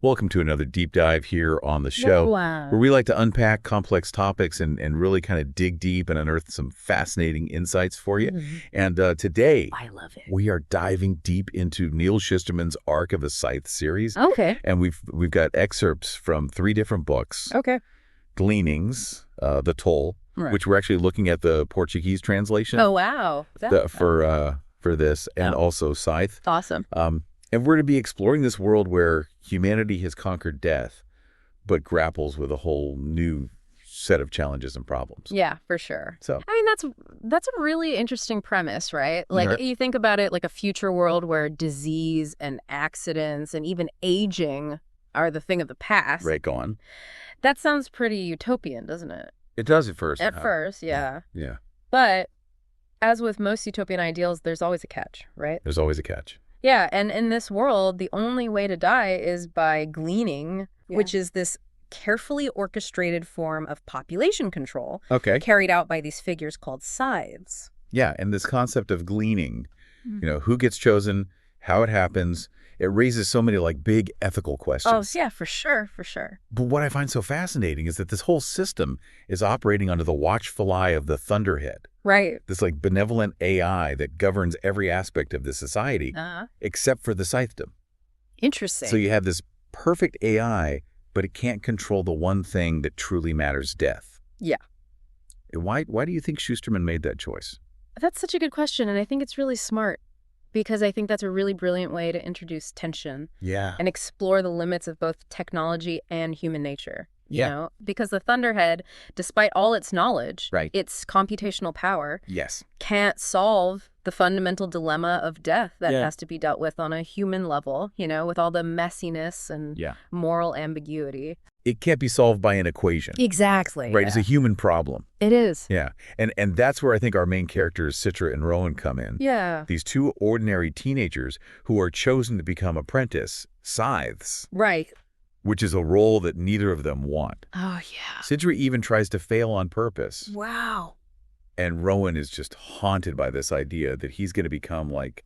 Welcome to another deep dive here on the show, Wow. where we like to unpack complex topics and really kind of dig deep and unearth some fascinating insights for you. Mhm. And today, I love it. we are diving deep into Neal Shusterman's Arc of the Scythe series. Okay. And we've got excerpts from 3 different books. Okay. Gleanings, The Toll, Right. which we're actually looking at the Portuguese translation Oh, wow. for this, and also Scythe. Awesome. And we're to be exploring this world where humanity has conquered death, but grapples with a whole new set of challenges and problems. Yeah, for sure. So, I mean, that's a really interesting premise, right? Like, Right. you think about it like a future world where disease and accidents and even aging are the thing of the past. right, go on. That sounds pretty utopian, doesn't it? It does at first. At first, yeah. Yeah, But as with most utopian ideals, there's always a catch, right? there's always a catch. Yeah, and in this world, the only way to die is by gleaning, which is this carefully orchestrated form of population control Okay. carried out by these figures called scythes. Yeah, and this concept of gleaning, who gets chosen, how it happens, it raises so many like big ethical Oh, questions. yeah, for sure, for sure. But what I find so fascinating is that this whole system is operating under the watchful eye of the Thunderhead. Right. This like benevolent AI that governs every aspect of the society, except for the Scythedom. Interesting. So you have this perfect AI, but it can't control the one thing that truly matters, death. Yeah. Why do you think Shusterman made that choice? That's such a good question, and I think it's really smart because I think that's a really brilliant way to introduce tension Yeah. and explore the limits of both technology and human nature. Yeah. You know? Because the Thunderhead, despite all its knowledge, Right. its computational power, Yes. can't solve the fundamental dilemma of death that Yeah. has to be dealt with on a human level, with all the messiness and Yeah. moral ambiguity. It can't be solved by an equation. Exactly. Right. It's a human problem. It is. Yeah. And that's where I think our main characters, Citra and Rowan, come in. Yeah. These 2 ordinary teenagers who are chosen to become apprentice scythes, Right. which is a role that neither of them want. Oh, yeah. Citra even tries to fail on purpose. Wow. And Rowan is just haunted by this idea that he's going to become like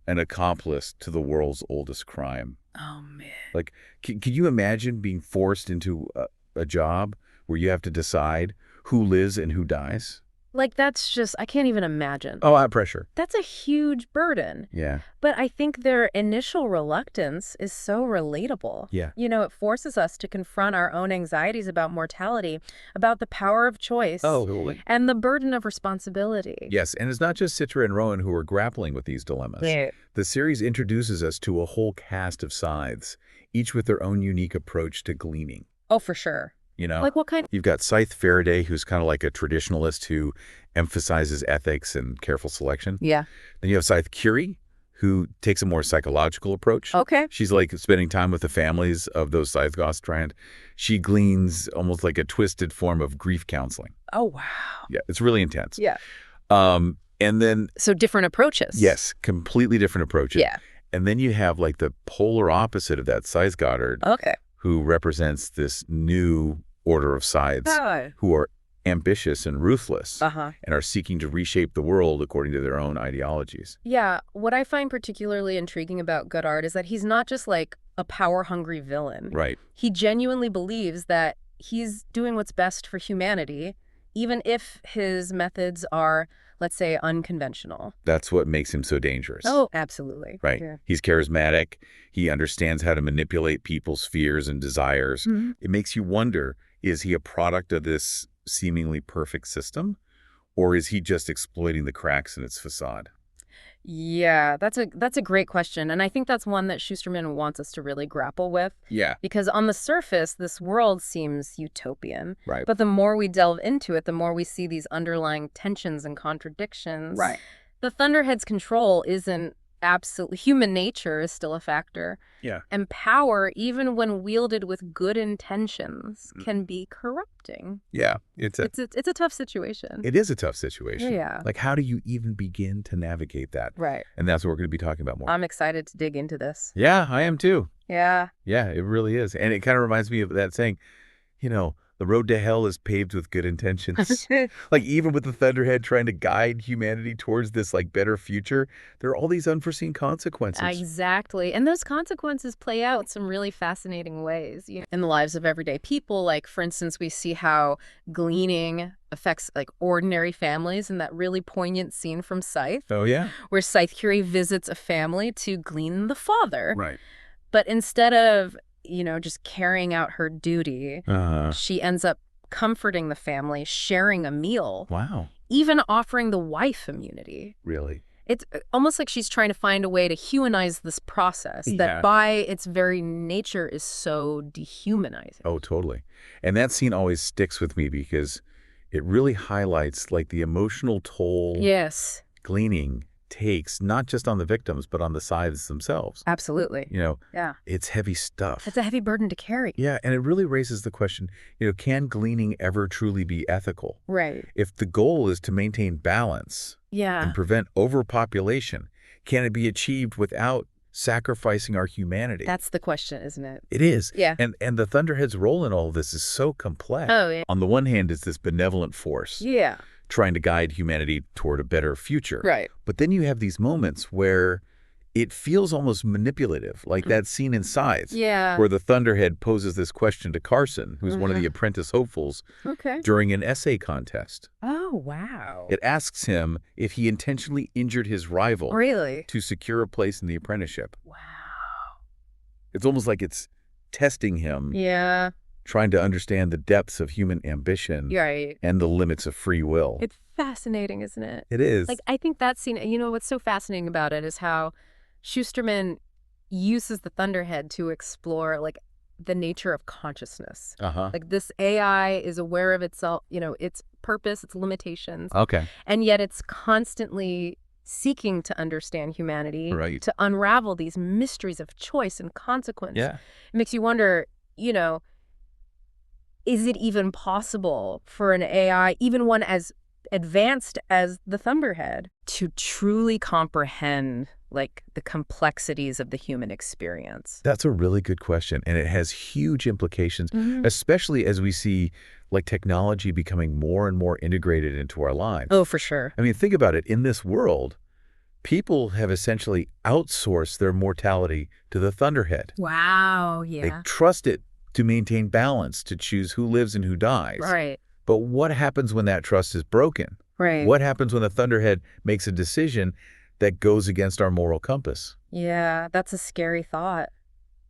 an accomplice to the world's oldest crime. Oh, man. Like, can you imagine being forced into a job where you have to decide who lives and who dies? Like, that's just, I can't even imagine. Oh, pressure. That's a huge burden. Yeah. But I think their initial reluctance is so relatable. Yeah. It forces us to confront our own anxieties about mortality, about the power of choice, Oh, and the burden of responsibility. yes. And it's not just Citra and Rowan who are grappling with these dilemmas. Yeah. The series introduces us to a whole cast of scythes, each with their own unique approach to gleaning. Oh, for sure. Like what kind? You've got Scythe Faraday, who's kind of like a traditionalist who emphasizes ethics and careful selection. Yeah. Then you have Scythe Curie, who takes a more psychological approach. Okay. She's like spending time with the families of those Scythe Gostrand. She gleans almost like a twisted form of grief counseling. Oh, wow. Yeah, it's really intense. Yeah. And then, So different approaches. yes, completely different approaches. Yeah. And then you have like the polar opposite of that Scythe Goddard, Okay. who represents this new order of scythes who are ambitious and ruthless Uh-huh. and are seeking to reshape the world according to their own ideologies. Yeah. What I find particularly intriguing about Goddard is that he's not just like a power-hungry villain. Right. He genuinely believes that he's doing what's best for humanity, even if his methods are, let's say, unconventional. That's what makes him so dangerous. Oh, absolutely. Right. Yeah. He's charismatic. He understands how to manipulate people's fears and desires. Mhm. It makes you wonder, is he a product of this seemingly perfect system, or is he just exploiting the cracks in its facade? Yeah, that's a great question. And I think that's one that Shusterman wants us to really grapple with. Yeah. Because on the surface, this world seems utopian. Right. But the more we delve into it, the more we see these underlying tensions and contradictions. Right. The Thunderhead's control isn't absolutely... Human nature is still a factor. Yeah. And power, even when wielded with good intentions, can be corrupting. Yeah. It's a tough situation. It is a tough situation. Yeah. Like, how do you even begin to navigate that? Right. And that's what we're going to be talking about more. I'm excited to dig into this. Yeah, I am too. Yeah. Yeah, it really is. And it kind of reminds me of that saying, the The road to hell is paved with good intentions. Like, even with the Thunderhead trying to guide humanity towards this, like, better future, there are all these unforeseen consequences. Exactly. And those consequences play out some really fascinating ways in the lives of everyday people. Like, for instance, we see how gleaning affects, like, ordinary families in that really poignant scene from Scythe. Oh, yeah? Where Scythe Curie visits a family to glean the father. Right. But instead of, just carrying out her duty, Uh-huh. she ends up comforting the family, sharing a meal. Wow. Even offering the wife immunity. Really? It's almost like she's trying to find a way to humanize this process that by its very nature is so dehumanizing. Oh, totally. And that scene always sticks with me because it really highlights, like, the emotional toll Yes. gleaning takes, not just on the victims, but on the scythes themselves. Absolutely. Yeah. It's heavy stuff. It's a heavy burden to carry. Yeah, and it really raises the question, can gleaning ever truly be ethical? Right. If the goal is to maintain balance and prevent overpopulation, can it be achieved without sacrificing our humanity? That's the question, isn't it? It is. Yeah. And the Thunderhead's role in all of this is so complex. Oh, yeah. On the one hand, it's this benevolent force. Yeah. Trying to guide humanity toward a better future. Right. But then you have these moments where it feels almost manipulative, like that scene in Scythe, where the Thunderhead poses this question to Carson, who's one of the apprentice hopefuls, during an essay contest. Oh, wow. It asks him if he intentionally injured his rival to secure a place in the apprenticeship. Wow. It's almost like it's testing him, trying to understand the depths of human ambition and the limits of free will. It's fascinating, isn't it? It is. Like, I think that scene, what's so fascinating about it is how Shusterman uses the Thunderhead to explore, like, the nature of consciousness. Like, this AI is aware of itself, its purpose, its limitations. Okay. And yet it's constantly seeking to understand humanity, to unravel these mysteries of choice and consequence. Yeah. It makes you wonder, is it even possible for an AI, even one as advanced as the Thunderhead, to truly comprehend, like, the complexities of the human experience? That's a really good question, and it has huge implications, especially as we see, like, technology becoming more and more integrated into our lives. Oh, for sure. I mean, think about it. In this world, people have essentially outsourced their mortality to the Thunderhead. Wow, yeah. They trust it to maintain balance, to choose who lives and who dies. Right. But what happens when that trust is broken? Right. What happens when the Thunderhead makes a decision that goes against our moral compass? Yeah, that's a scary thought.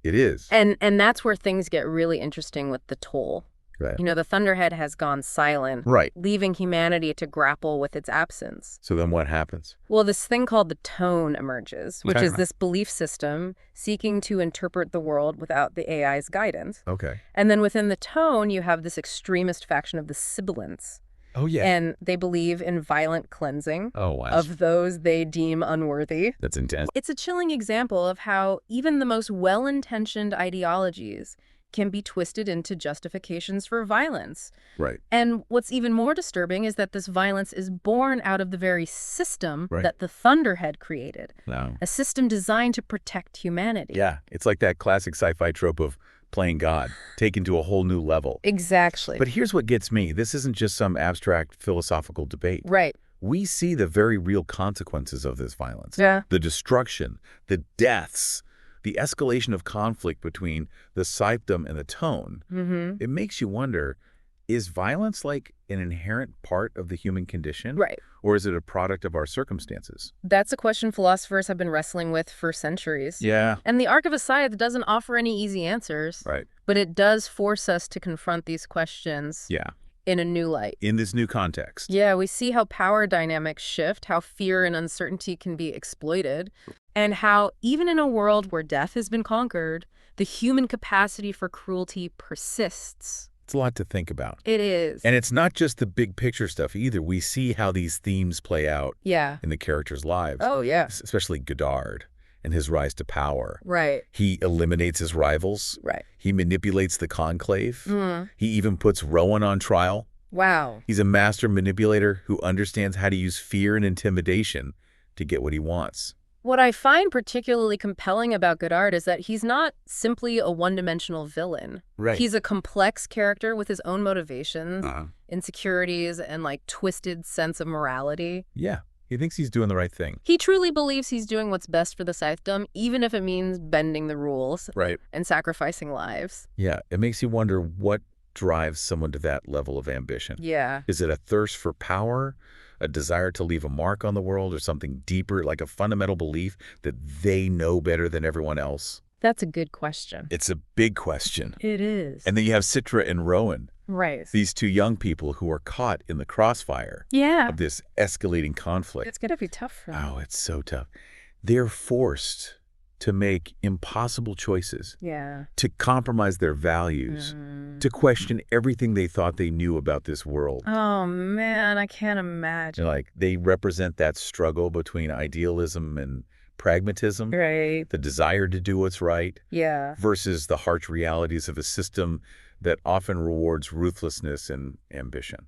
It is. And that's where things get really interesting with the toll. Right. The Thunderhead has gone silent, leaving humanity to grapple with its absence. So then what happens? Well, this thing called the tone emerges, which is this belief system seeking to interpret the world without the AI's guidance. Okay. And then within the tone, you have this extremist faction of the sibilants. Oh, yeah. And they believe in violent cleansing of those they deem unworthy. That's intense. It's a chilling example of how even the most well-intentioned ideologies can be twisted into justifications for violence. Right. And what's even more disturbing is that this violence is born out of the very system Right. that the Thunderhead created. No. A system designed to protect humanity. Yeah. It's like that classic sci-fi trope of playing God, taken to a whole new level. Exactly. But here's what gets me. This isn't just some abstract philosophical debate. Right. We see the very real consequences of this violence. Yeah. The destruction, the deaths, the escalation of conflict between the Scythedom and the Tone. It makes you wonder, is violence like an inherent part of the human condition? Right. Or is it a product of our circumstances? That's a question philosophers have been wrestling with for centuries. Yeah. And the Arc of a Scythe doesn't offer any easy answers. Right. But it does force us to confront these questions Yeah. in a new light. In this new context. Yeah, we see how power dynamics shift, how fear and uncertainty can be exploited, and how even in a world where death has been conquered, the human capacity for cruelty persists. It's a lot to think about. It is. And it's not just the big picture stuff either. We see how these themes play out in the characters' lives. Oh, yeah. Especially Godard and his rise to power. Right. He eliminates his rivals. Right. He manipulates the conclave. He even puts Rowan on trial. Wow. He's a master manipulator who understands how to use fear and intimidation to get what he wants. What I find particularly compelling about Godard is that he's not simply a one-dimensional villain. Right. He's a complex character with his own motivations, insecurities, and, like, twisted sense of morality. Yeah. He thinks he's doing the right thing. He truly believes he's doing what's best for the Scythedom, even if it means bending the rules and sacrificing lives. Yeah. It makes you wonder what drives someone to that level of ambition. Yeah. Is it a thirst for power, a desire to leave a mark on the world, or something deeper, like a fundamental belief that they know better than everyone else? That's a good question. It's a big question. It is. And then you have Citra and Rowan. Right. These two young people who are caught in the crossfire of this escalating conflict. It's going to be tough for them. Oh, it's so tough. They're forced to make impossible choices, to compromise their values, to question everything they thought they knew about this world. Oh, man, I can't imagine. Like, they represent that struggle between idealism and pragmatism, the desire to do what's right, versus the harsh realities of a system that often rewards ruthlessness and ambition.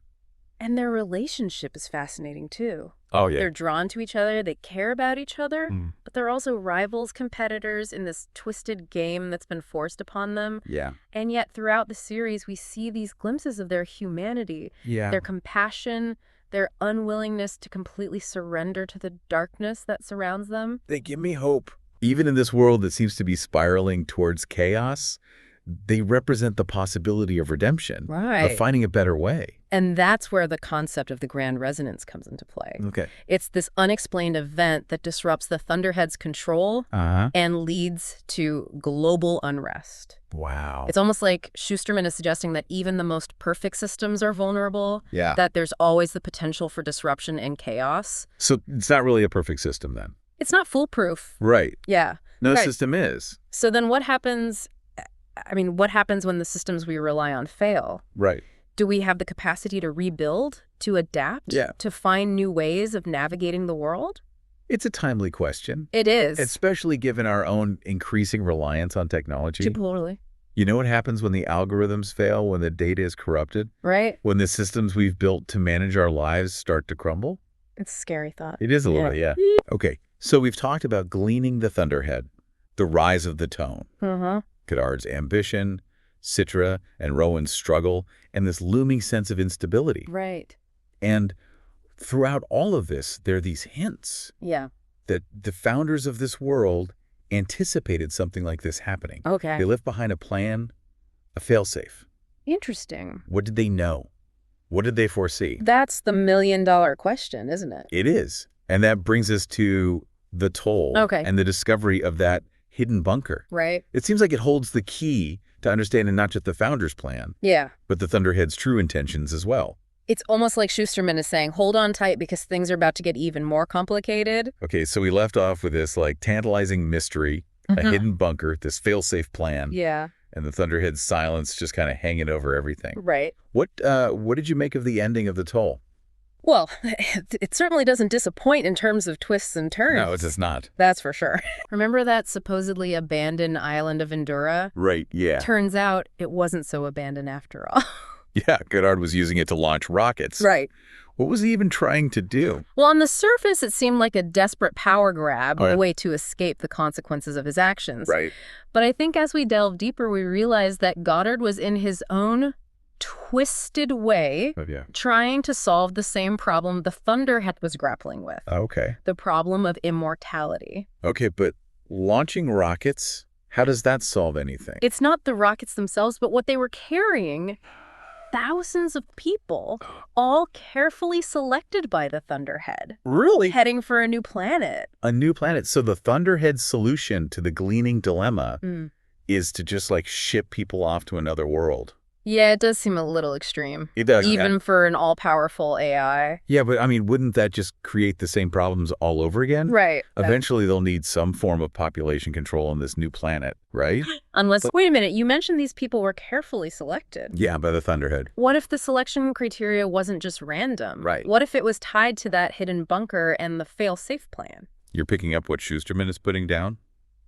And their relationship is fascinating, too. Oh, yeah. They're drawn to each other, they care about each other, but they're also rivals, competitors in this twisted game that's been forced upon them. Yeah. And yet, throughout the series, we see these glimpses of their humanity, their compassion, their unwillingness to completely surrender to the darkness that surrounds them. They give me hope. Even in this world that seems to be spiraling towards chaos, they represent the possibility of redemption, of finding a better way. And that's where the concept of the grand resonance comes into play. Okay. It's this unexplained event that disrupts the Thunderhead's control and leads to global unrest. Wow. It's almost like Shusterman is suggesting that even the most perfect systems are vulnerable, Yeah. that there's always the potential for disruption and chaos. So it's not really a perfect system then? It's not foolproof. Right. Yeah. No system is. So then what happens? I mean, what happens when the systems we rely on fail? Right. Do we have the capacity to rebuild, to adapt, to find new ways of navigating the world? It's a timely question. It is. Especially given our own increasing reliance on technology. Totally. You know what happens when the algorithms fail, when the data is corrupted? Right. When the systems we've built to manage our lives start to crumble? It's a scary thought. It is a little, Okay, so we've talked about gleaning the Thunderhead, the rise of the tone. Godard's ambition, Citra and Rowan's struggle, and this looming sense of instability. Right. And throughout all of this, there are these hints that the founders of this world anticipated something like this happening. Okay. They left behind a plan, a failsafe. Interesting. What did they know? What did they foresee? That's the million-dollar question, isn't it? It is. And that brings us to the toll and the discovery of that hidden bunker. Right. It seems like it holds the key to understanding not just the founder's plan, but the Thunderhead's true intentions as well. It's almost like Shusterman is saying, hold on tight because things are about to get even more complicated. Okay, so we left off with this like tantalizing mystery, a hidden bunker, this fail-safe plan. Yeah. And the Thunderhead's silence just kind of hanging over everything. Right. What did you make of the ending of The Toll? Well, it certainly doesn't disappoint in terms of twists and turns. No, it does not. That's for sure. Remember that supposedly abandoned island of Endura? Right, yeah. Turns out it wasn't so abandoned after all. Yeah, Godard was using it to launch rockets. Right. What was he even trying to do? Well, on the surface, it seemed like a desperate power grab, a way to escape the consequences of his actions. Right. But I think as we delve deeper, we realize that Godard was in his own twisted way trying to solve the same problem the Thunderhead was grappling with. Okay. The problem of immortality. Okay, but launching rockets, how does that solve anything? It's not the rockets themselves, but what they were carrying. Thousands of people, all carefully selected by the Thunderhead. Really? Heading for a new planet. A new planet. So the Thunderhead's solution to the gleaning dilemma is to just like ship people off to another world. Yeah, it does seem a little extreme. It does. Even for an all-powerful AI. Yeah, but I mean, wouldn't that just create the same problems all over again? Right. Eventually, they'll need some form of population control on this new planet, right? Unless, wait a minute, you mentioned these people were carefully selected. Yeah, by the Thunderhead. What if the selection criteria wasn't just random? Right. What if it was tied to that hidden bunker and the fail-safe plan? You're picking up what Shusterman is putting down?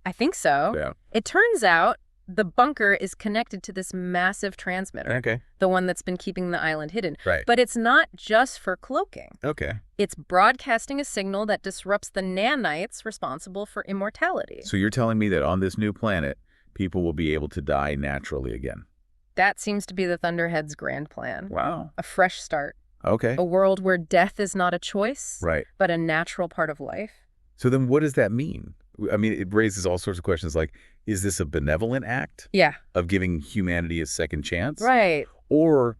I think so. Yeah. It turns out the bunker is connected to this massive transmitter. Okay. The one that's been keeping the island hidden. Right. But it's not just for cloaking. Okay. It's broadcasting a signal that disrupts the nanites responsible for immortality. So you're telling me that on this new planet, people will be able to die naturally again? That seems to be the Thunderhead's grand plan. Wow. A fresh start. Okay. A world where death is not a choice, right, but a natural part of life. So then what does that mean? I mean, it raises all sorts of questions like, is this a benevolent act? Yeah. Of giving humanity a second chance? Right. Or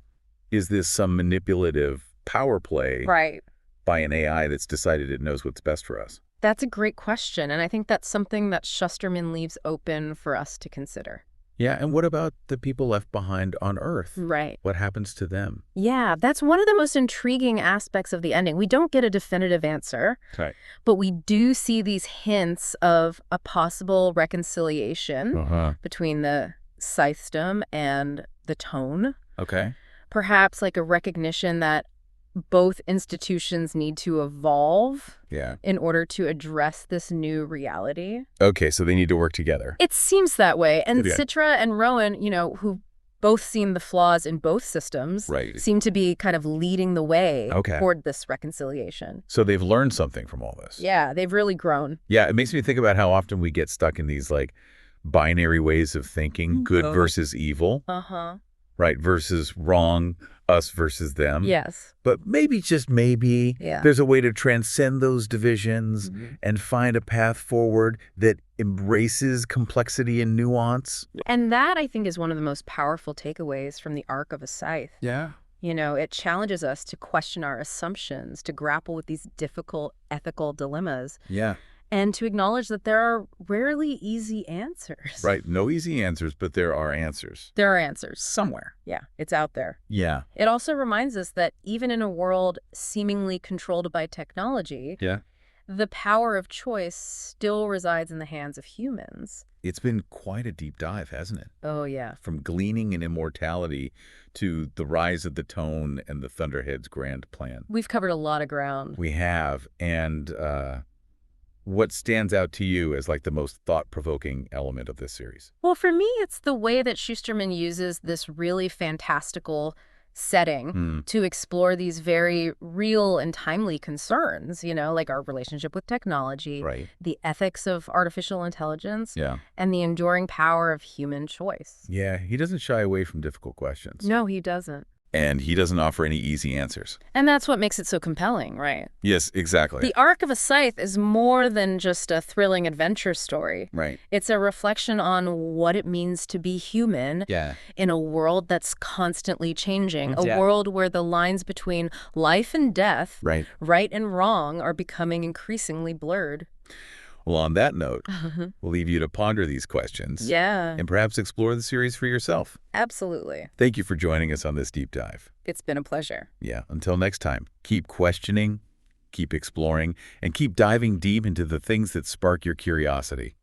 is this some manipulative power play right. by an AI that's decided it knows what's best for us? That's a great question, and I think that's something that Shusterman leaves open for us to consider. Yeah, and what about the people left behind on Earth? Right. What happens to them? Yeah, that's one of the most intriguing aspects of the ending. We don't get a definitive answer, right, but we do see these hints of a possible reconciliation between the Scythe and the tone. Okay. Perhaps like a recognition that both institutions need to evolve in order to address this new reality. Okay, so they need to work together. It seems that way. And Citra and Rowan, who both seen the flaws in both systems, seem to be kind of leading the way toward this reconciliation. So they've learned something from all this. Yeah, they've really grown. Yeah, it makes me think about how often we get stuck in these like binary ways of thinking, good versus evil. Right, versus wrong, us versus them. Yes. But maybe, just maybe, there's a way to transcend those divisions and find a path forward that embraces complexity and nuance. And that, I think, is one of the most powerful takeaways from the arc of a Scythe. Yeah. It challenges us to question our assumptions, to grapple with these difficult ethical dilemmas. Yeah. And to acknowledge that there are rarely easy answers. Right. No easy answers, but there are answers. There are answers. Somewhere. Yeah, it's out there. Yeah. It also reminds us that even in a world seemingly controlled by technology, the power of choice still resides in the hands of humans. It's been quite a deep dive, hasn't it? Oh, yeah. From gleaning in immortality to the rise of the tone and the Thunderhead's grand plan. We've covered a lot of ground. We have. And what stands out to you as like the most thought-provoking element of this series? Well, for me, it's the way that Shusterman uses this really fantastical setting to explore these very real and timely concerns, like our relationship with technology, the ethics of artificial intelligence, and the enduring power of human choice. Yeah, he doesn't shy away from difficult questions. No, he doesn't. And he doesn't offer any easy answers. And that's what makes it so compelling, right? Yes, exactly. The arc of a Scythe is more than just a thrilling adventure story. Right. It's a reflection on what it means to be human in a world that's constantly changing, a world where the lines between life and death, right and wrong, are becoming increasingly blurred. Well, on that note, we'll leave you to ponder these questions. And perhaps explore the series for yourself. Absolutely. Thank you for joining us on this deep dive. It's been a pleasure. Yeah. Until next time, keep questioning, keep exploring, and keep diving deep into the things that spark your curiosity.